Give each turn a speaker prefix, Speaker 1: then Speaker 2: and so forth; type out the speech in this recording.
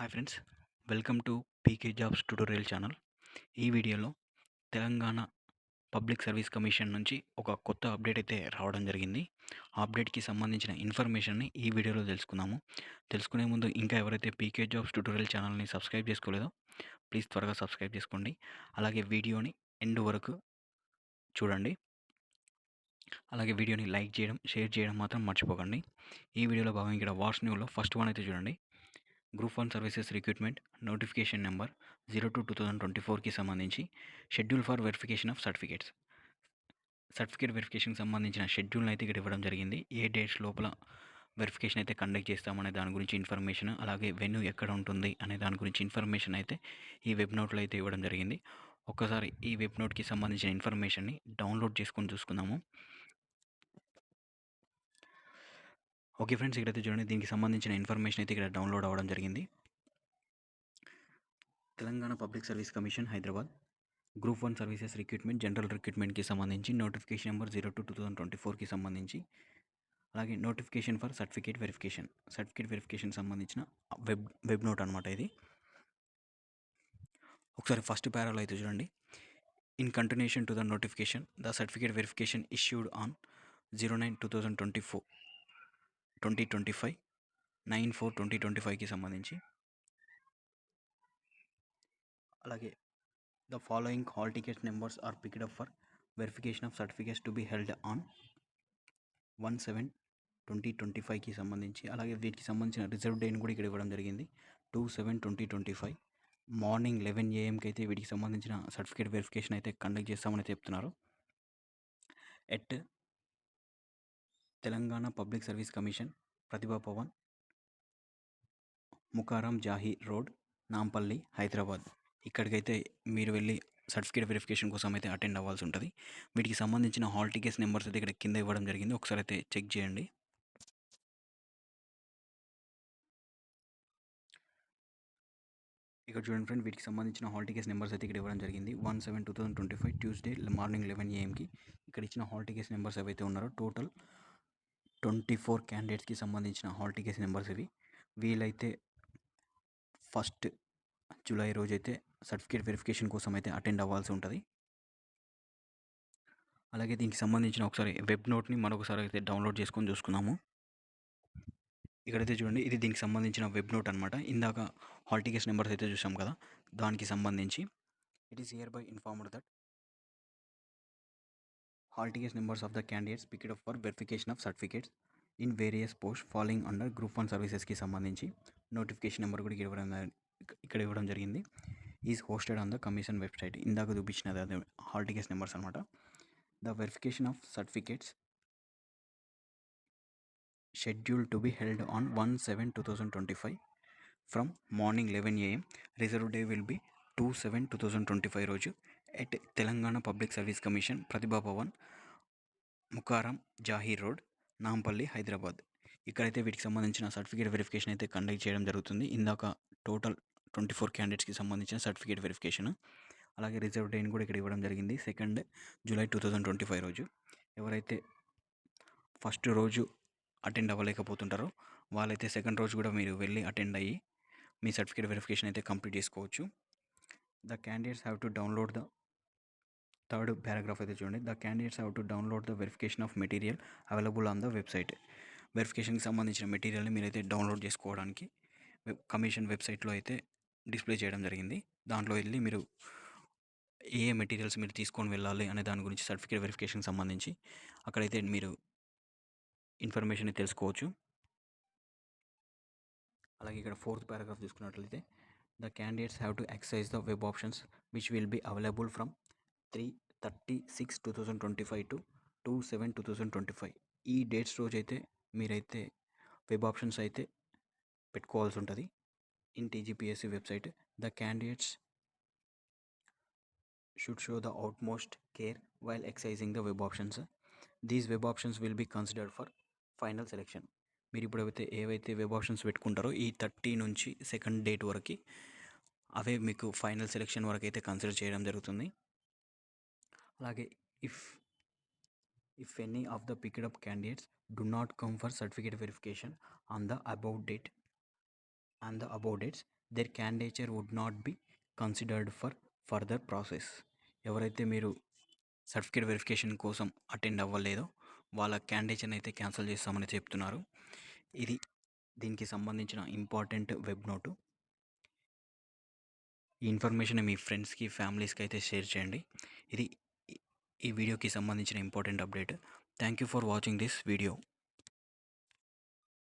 Speaker 1: Hi friends, welcome to PK jobs tutorial channel. ఈ వీడియోలో Telangana public service commission నుంచి ఒక కొత్త అప్డేట్ అయితే రావడం జరిగింది. ఆ అప్డేట్కి సంబంధించిన ఇన్ఫర్మేషన్ని ఈ వీడియోలో తెలుసుకుందాము. తెలుసుకునే ముందు ఇంకా ఎవరైతే పీకే జాబ్స్ ట్యుటోరియల్ ఛానల్ని సబ్స్క్రైబ్ చేసుకోలేదో ప్లీజ్ త్వరగా సబ్స్క్రైబ్ చేసుకోండి. అలాగే వీడియోని ఎండ్ వరకు చూడండి. అలాగే వీడియోని లైక్ చేయడం, షేర్ చేయడం మాత్రం మర్చిపోకండి. ఈ వీడియోలో భాగంగా ఇక్కడ వాట్స్ న్యూలో ఫస్ట్ వన్ అయితే చూడండి. Group 1 services recruitment notification number 02/2024కి సంబంధించి schedule for verification of certificate వెరిఫికేషన్కి సంబంధించిన షెడ్యూల్ని అయితే ఇక్కడ ఇవ్వడం జరిగింది. ఏ డేట్స్ లోపల వెరిఫికేషన్ అయితే కండక్ట్ చేస్తామనే దాని గురించి ఇన్ఫర్మేషన్, అలాగే వెన్యూ ఎక్కడ ఉంటుంది అనే దాని గురించి ఇన్ఫర్మేషన్ అయితే ఈ వెబ్ నోట్లో అయితే ఇవ్వడం జరిగింది. ఒక్కసారి ఈ వెబ్ నోట్కి సంబంధించిన ఇన్ఫర్మేషన్ని డౌన్లోడ్ చేసుకొని చూసుకుందాము. ఓకే ఫ్రెండ్స్, ఇక్కడైతే చూడండి, దీనికి సంబంధించిన ఇన్ఫర్మేషన్ అయితే ఇక్కడ డౌన్లోడ్ అవ్వడం జరిగింది. Telangana public service commission Hyderabad group 1 services recruitment general రిక్రూట్మెంట్కి సంబంధించి నోటిఫికేషన్ నెంబర్ 02/2024కి సంబంధించి, అలాగే నోటిఫికేషన్ ఫర్ సర్టిఫికేట్ వెరిఫికేషన్ సంబంధించిన వెబ్ నోట్ అనమాట ఇది. ఒకసారి ఫస్ట్ పారాలో అయితే చూడండి. In continuation to the notification the certificate verification issued on 09/2025 9/4/2025కి సంబంధించి, అలాగే the following hall ticket numbers are picked up for verification of certificates to be held on 1/7/2025కి సంబంధించి, అలాగే వీటికి సంబంధించిన రిజర్వ్ డేని కూడా ఇక్కడ ఇవ్వడం జరిగింది. 2/7/2025 మార్నింగ్ 11 AM అయితే వీటికి సంబంధించిన సర్టిఫికేట్ వెరిఫికేషన్ అయితే కండక్ట్ చేస్తామని చెప్తున్నారు. At Telangana public service commission, Pratibha Bhavan, Mukarram Jahi road, Nampally, Hyderabad. ఇక్కడికైతే మీరు వెళ్ళి సర్టిఫికేట్ వెరిఫికేషన్ కోసం అయితే అటెండ్ అవ్వాల్సి ఉంటుంది. వీటికి సంబంధించిన హాల్ టికెట్స్ నెంబర్స్ అయితే ఇక్కడ కింద ఇవ్వడం జరిగింది. ఒకసారి అయితే చెక్ చేయండి. ఇక్కడ చూడండి ఫ్రెండ్, వీటికి సంబంధించిన హాల్ టికెట్స్ నెంబర్స్ అయితే ఇక్కడ ఇవ్వడం జరిగింది. 1/7/2025 ట్యూస్డే మార్నింగ్ 11 AMకి ఇక్కడ ఇచ్చిన హాల్ టికెట్స్ నెంబర్స్ ఏవైతే ఉన్నారో టోటల్ 24 క్యాండిడేట్స్కి సంబంధించిన హాల్ టికెట్స్ నెంబర్స్ ఇవి. వీలైతే 1 జూలై రోజైతే సర్టిఫికేట్ వెరిఫికేషన్ కోసం అయితే అటెండ్ అవ్వాల్సి ఉంటుంది. అలాగే దీనికి సంబంధించిన ఒకసారి వెబ్ నోట్ని మరొకసారి అయితే డౌన్లోడ్ చేసుకొని చూసుకుందాము. ఇక్కడైతే చూడండి, ఇది దీనికి సంబంధించిన వెబ్ నోట్ అనమాట. ఇందాక హాల్ టికెట్స్ నెంబర్స్ అయితే చూసాం కదా, దానికి సంబంధించి it is here by informed that hall tickets numbers of the candidates picked up for verification of certificates in various post following under group 1 సర్వీసెస్కి సంబంధించి నోటిఫికేషన్ నెంబర్ కూడా ఇక్కడ ఇవ్వడం జరిగింది. Is hosted on the commission website. ఇందాక చూపించినది అదే hall tickets numbers అనమాట. The verification of certificates schedule to be held on 1/7/2025 from morning 11 AM. Reserve day will be 2/7/2025 రోజు at Telangana public service commission, Pratibha Bhavan, Mukarram Jahi road, Nampally, Hyderabad. ఇక్కడైతే వీటికి సంబంధించిన సర్టిఫికేట్ వెరిఫికేషన్ అయితే conduct చేయడం జరుగుతుంది. ఇందాక టోటల్ 24 క్యాండిడేట్స్కి సంబంధించిన సర్టిఫికేట్ వెరిఫికేషన్, అలాగే రిజర్వ్ డేని కూడా ఇక్కడ ఇవ్వడం జరిగింది. 2 జూలై 2025 రోజు. ఎవరైతే ఫస్ట్ రోజు అటెండ్ అవ్వలేకపోతుంటారో వాళ్ళైతే సెకండ్ రోజు కూడా మీరు వెళ్ళి అటెండ్ అయ్యి మీ సర్టిఫికేట్ వెరిఫికేషన్ అయితే కంప్లీట్ చేసుకోవచ్చు. The candidates have to download the third paragraph అయితే చూడండి. The candidates have to download the verification of material available on the website. వెరిఫికేషన్కి సంబంధించిన మెటీరియల్ని మీరైతే డౌన్లోడ్ చేసుకోవడానికి కమిషన్ వెబ్సైట్లో అయితే డిస్ప్లే చేయడం జరిగింది. దాంట్లో వెళ్ళి మీరు ఏ మెటీరియల్స్ మీరు తీసుకొని వెళ్ళాలి అనే దాని గురించి సర్టిఫికేట్ వెరిఫికేషన్కి సంబంధించి అక్కడైతే మీరు ఇన్ఫర్మేషన్ తెలుసుకోవచ్చు. అలాగే ఇక్కడ ఫోర్త్ పారాగ్రాఫ్ చూసుకున్నట్లయితే the candidates have to exercise the web options which will be available from 3/36/2025 to 2/7/2025. ఈ డేట్స్ రోజు అయితే మీరైతే వెబ్ ఆప్షన్స్ అయితే పెట్టుకోవాల్సి ఉంటుంది in TGPSC website. The candidates should show the utmost care while exercising the web options. These web options will be considered for final selection. మీరు ఇప్పుడు ఏవైతే వెబ్ ఆప్షన్స్ పెట్టుకుంటారో ఈ 30 నుంచి 2nd డేట్ వరకు అవే మీకు ఫైనల్ సెలెక్షన్ వరకు అయితే కన్సిడర్ చేయడం జరుగుతుంది. అలాగే if any of the picked up candidates do not come for certificate verification on the above dates, their candidature would not be considered for further process. ఎవరైతే మీరు certificate verification కోసం attend అవ్వలేదో వాళ్ళ క్యాండిడేచర్ని అయితే క్యాన్సిల్ చేస్తామని చెప్తున్నారు. ఇది దీనికి సంబంధించిన ఇంపార్టెంట్ వెబ్ నోటు. ఈ ఇన్ఫర్మేషన్ మీ ఫ్రెండ్స్కి ఫ్యామిలీస్కి అయితే షేర్ చేయండి. ఇది ఈ వీడియోకి సంబంధించిన important update. Thank you for watching this video.